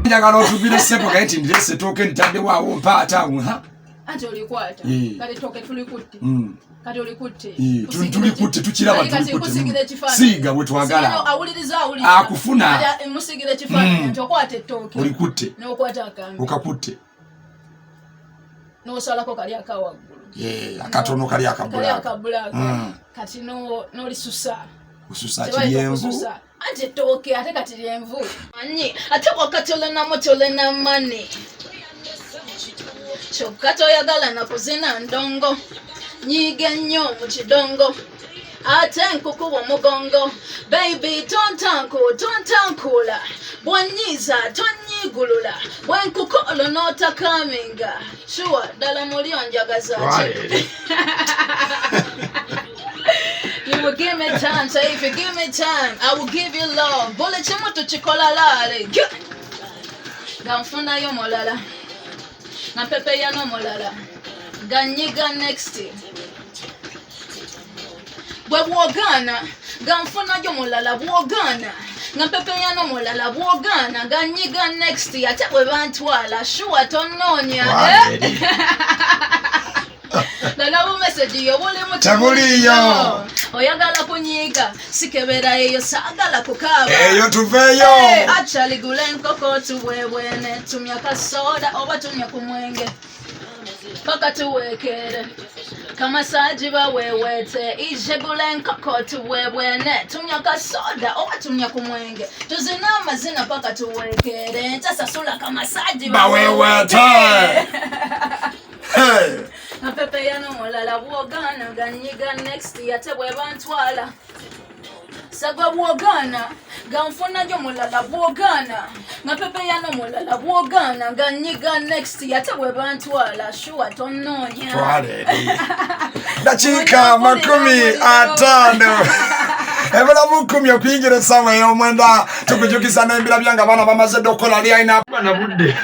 njagala otubire sepo kati ndire etooke ntadde waawo mpaata ha ate olikwata kale etooke tulikutte kati olikutte tulikutte tukiraba tulikutte siiga bwe twagala awuliriza akufuna musigire ekifaananyi nti okwata ettooke olikutte n'okwata akambe okakutte n'osalako kali akawaggulu akatono kali akabulaaka kati n'olisusa ususa kyenvu ate ettooke ate kati lyenvu anyi ate wakati olina mani kyokka toyagala na kuzina ndongo nyiga nnyo mu kidongo ate nkukuba omugongo baby tontankula bwanyiza tonyigulula bwenkukolo n'otakaminga shuwa ddala mulyo njagaza ki You will give me time, so if you give me time, I will give you love. Bole chimutu chikola lale. Ganfuna yo molala. Na pepe ya no molala. Ganyiga next. Bwe bwogana. Ganfuna yo molala bwogana. Na pepe ya no molala bwogana. Ganyiga next. Ate bwe bantwala. Shuwa tononya. Lalabu message yo buli mutabuli oyagala kunyiga sikebera eyo sagala kukaba eyo tuveyo actually gule nkoko tuwebwene tumya kasoda oba tumya ku mwenge paka tuwekere kama saji bawewete ije gule nkoko tuwebwene tumya kasoda oba tumya ku mwenge tuzina amazina paka tuwekere ntasasula kama saji bawewete hey na pepe ya no molala bwogana ganyiga next yate bwe bantwala sagwa bwogana ganfuna jo molala bwogana na pepe ya no molala bwogana ganyiga next yate bwe bantwala shuwa tononya twale dakika 50 ebula mukumi okuyingira essaawa ey'omwenda tukujukisa n'embira byanga abaana bamaze dde okukola lyayina bana budde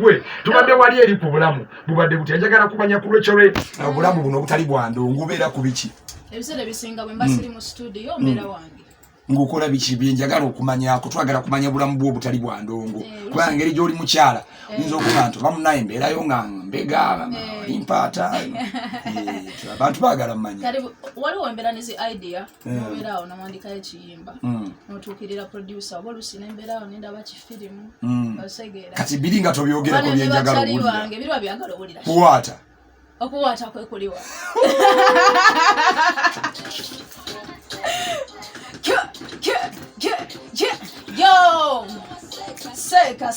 gwe tubadde wali eri ku bulamu bubadde buti njagala kumanya ku Recho Ray obulamu buno obutali bwandongo ubeera ku biki ebiseera bisinga bwe mba siri mu studio mbeera wange ng'okola biki byenjagala okumanyako twagala kumanya bulamu bwo obutali bwandongo kubanga engeri gy'oli mukyala oyinza okuba nti oba munaye mbeerayo nga mbega impaata abantu baagala mmanya waliwo embeera nezi idea nobeeraawo nawandikayo ekiyimba notuukirira producer oba oluusi nembeeraawo nendaba kifirimu osegeera kati biri nga tobyogerako byenjagala owulira biriba byagala owulira kuwaata okuwaata kwekuliwa Yo! Seka.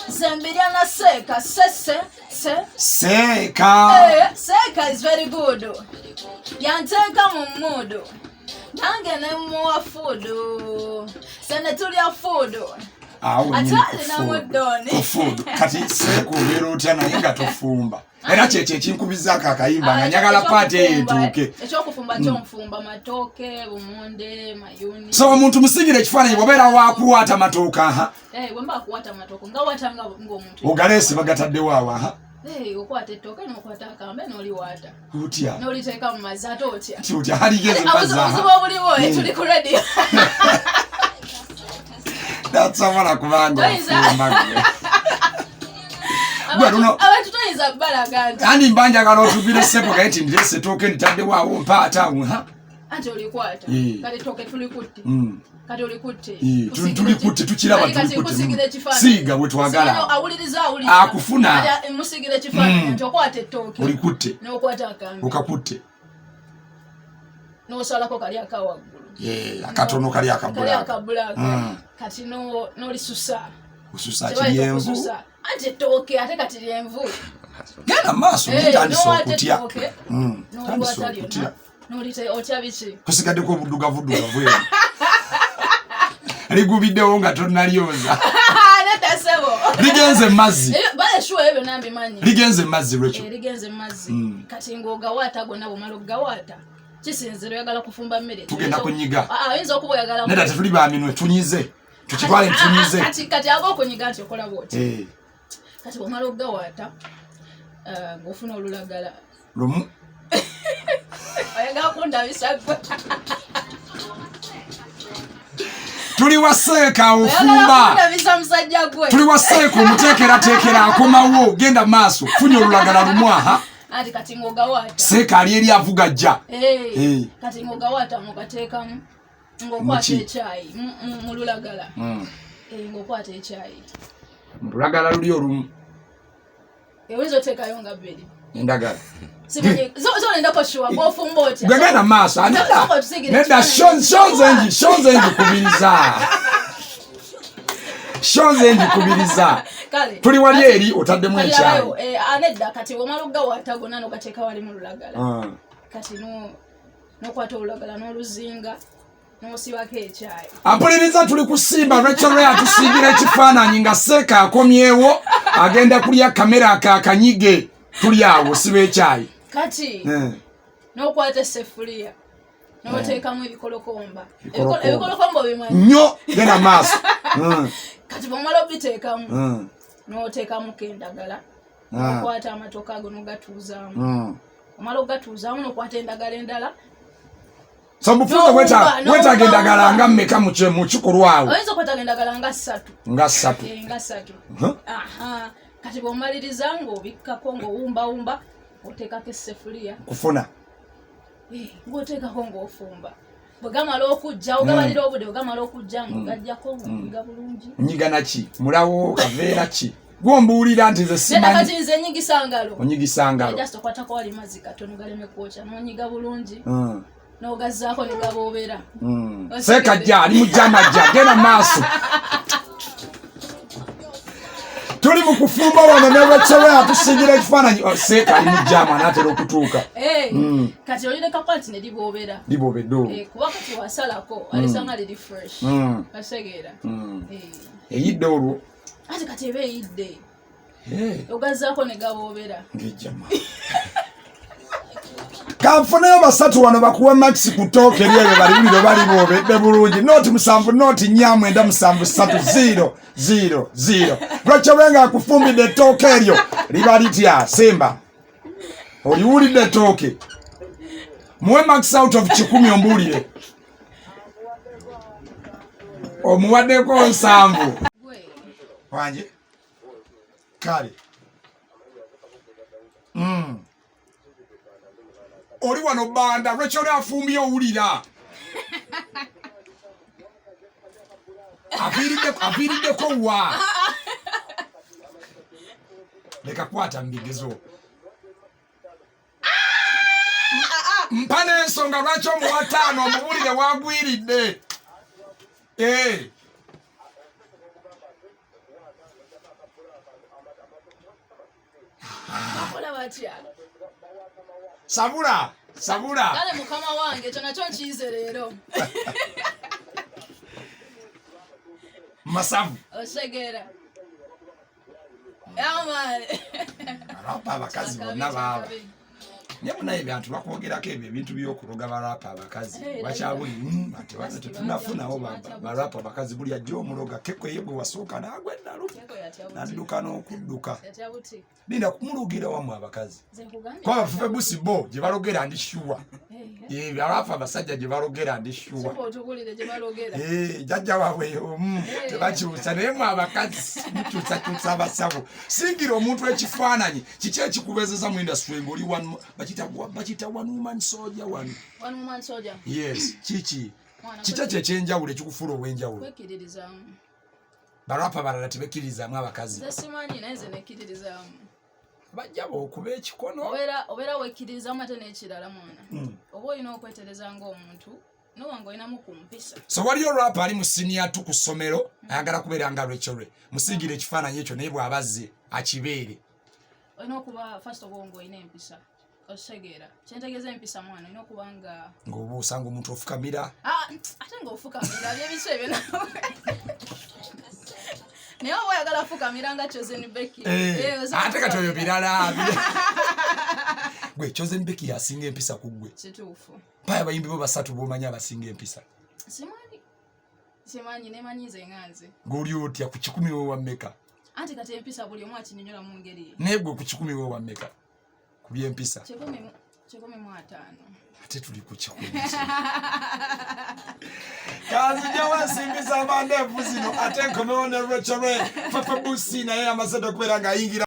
Zembiriana seka. Seka. Seka is very good. Yanteka mu mood. Nange ne muwa food. Sene tulya food. Atali na mudoni. Food. Kati seka ubeera otya naye nga tofumba. Era kyekyo ekinkubizaako akayimba nga njagala paati eyetuuke ekyokufumba kyonfumba matooke bumonde mayuni so omuntu musigire ekifaananyi bw'obeera waakuwaata matooke aha bwe mba kuwaata matooke nga waata ng'omuntu ogaleesi bagataddewo awo aha okwata ettooke n'okwata akambe n'oliwaata otya n'oliteeka mu mazzi ate otya otya haligeze mazzi aha obuzibu obuliwo tuli ku radio tatsobola kubanga abantu toyinza bbalaga nti kandi mba njagala otubire sepo kati ndire etooke ntadde waawo mpaata ha ate olikwata kati ettooke tulikutte kati olikutte tulikutte tukiraba tulikutte siiga bwe twagala awuliriza akufuna musigire ekifaananyi nti okwata ettooke olikutte n'okwata akambe okakutte n'osalako kali akawaggulu akatono kali akabulaaka kati n'olisusa ususa kyenvu ate ettooke ate kati lyenvu genda maaso ntandise okutya otya biki kusigaddeko obuddugavu eno ligubiddewo nga tonnalyoza ligenze mazzi ligenze mazzi Recho ligenze mazzi kati ng'ogawaata gonna bwomala okugawaata kisinzira oyagala kufumba mmere tugenda kunyiga oyinza okuba oyagala nedda tetuli baminwe tunyize tukitwale ntunyize kati aba okunyiga nti okola bwoti kati bwomala okugawaata ng'ofuna olulagala lumu oyagala kundabisa gwe tuli waseeka ofumba tuli waseeka omuteekerateekera akomawo genda maaso funya olulagala lumwaha ati kati ngogawata seeka ali eri avuga jja kati ngogawata mukateekamu ng'okwata ekyayi mu lulagala ng'okwata ekyayi mu lulagala luli olumu oyinza oteekayo nga bbiri endagala zonendako shuwa bwofumba otya gwegenda maaso nedda shonze njikubiriza tuli wali eri otaddemu ekyayi anedda kati womala ogawata gonna nogateeka wali mu lulagala kati nokwata olulagala n'oluzinga n'osibako ekyayi ampuliriza tuli kusimba Recho Ray atusigira ekifaananyi nga seeka akomyewo agenda kulya kamera akakanyige tuli awo siba ekyayi kati n'okwata essefuliya n'oteekamu ebikolokomba ebikolokomba obimanyi nnyo genda maaso kati bwomala obiteekamu n'oteekamuko endagala n'okwata amatoke ago n'ogatuuzaamu omala ogatuuzaamu n'okwata endagala endala so mufunza wetaaga endagala nga mmeka mu kikolwa awo oyinza okwetaaga endagala nga ssatu kati bw'omaliriza ng'obikkako ng'owumbawumba oteekako essefuliya kufuna ng'oteekako ng'ofumba bwe gamala okujja ogabalira obudde bwe gamala okujja ng'ogajjako ng'onyiga bulungi onyiga naki mulawo kaveera ki gwombuulira nti nze simanyi kati nze nyigisa ngalo onyigisa ngalo just okwatako wali mazzi katono galeme kwokya n'onyiga bulungi n'ogazzaako ne gaboobera seeka jja ali mujjamajja genda maaso tuli mu kufumba wano ne Recho Ray atusigira ekifaananyi seeka ali mujjama anaatera okutuuka kati olirekaku nti ne liboobera liboobedde kuba kati wasalako alisanga liri fresh asegeera eyidde olwo ati kati eba eyidde ogazzaako ne gaboobera ngejjama kanfuneyo basatu wano bakuwa maxi ku ttooke lyebyo baliwulire bali boobedde bulungi noti 7 noti 4 3 Recho Ray nga akufumbidde ettooke eryo liba litya simba oliwulidde ettooke muwe max out of 10 ombuulire omuwaddeko 7 wanje kale oli wano banda Recho Ray afumbye owulira aviiriddeko wa leka kwata mbigezo mpa n'ensonga lwaki omuwa 5 omubulire wagwiridde bakola batya sabula kale mukama wange ekyo nakyo nkiyize leero masavu osegeera yamaani alapa abakazi bonna baaba naye munaye bantu bakwogerako ebyo ebintu by'okuloga balapa abakazi wakyabuli ate tetunafunawo balapa abakazi buli ajja omuloga keko ye bwe wasooka n'agwa eddalu n'adduka n'okudduka linda kumulugira wamu abakazi kuba bafufe busi bo gye balogera ndi shuwa balapa abasajja gye balogera ndi shuwa jjajja waabwe omu tebakyusa naye mu abakazi mukyusakyusa abasawo singira omuntu ekifaananyi kiki ekikubezeza mu industry ng'oli bakita one woman soldier one woman soldier yes kiki kyekyenjawulo ekikufuula obwenjawulo balapa balala tebekkiririzaamu abakazi simanyi naye nze nekkiririzaamu bajja bookuba ekikono obeera wekkiririzaamu ate n'ekirala mwana oba olina okwetereza ng'omuntu nowanga olinamu ku mpisa so waliyo rapa ali mu siniya tu ku ssomero ayagala kubeera nga Recho Ray musiigire ekifaananyi ekyo naye bw'abazze akibeere olina okuba first of all ng'olina empisa osegeera kyentegeeza empisa mwana olina okuba nga ng'obuusa ng'omuntu ofukamira ate ng'ofukamira byebiso ebyo naye oba oyagala fukamira nga Chosen Becky ate kati oyo birala gwe Chosen Becky yasinga empisa ku ggwe kituufu mpaya abayimbi bo basatu b'omanyi abasinga empisa simanyi nemanyize nganze ng'oli otya ku 10 we wammeka anti kati empisa buli omu akinyonyola mu ngeri naye gwe ku 10 we wammeka ku by'empisa 15. Ate tuli ku 10. Kazi jawa simbiza mandevu zino ate nkomewo ne Recho Ray Papa Busi naye amaze okubeera ng'ayingira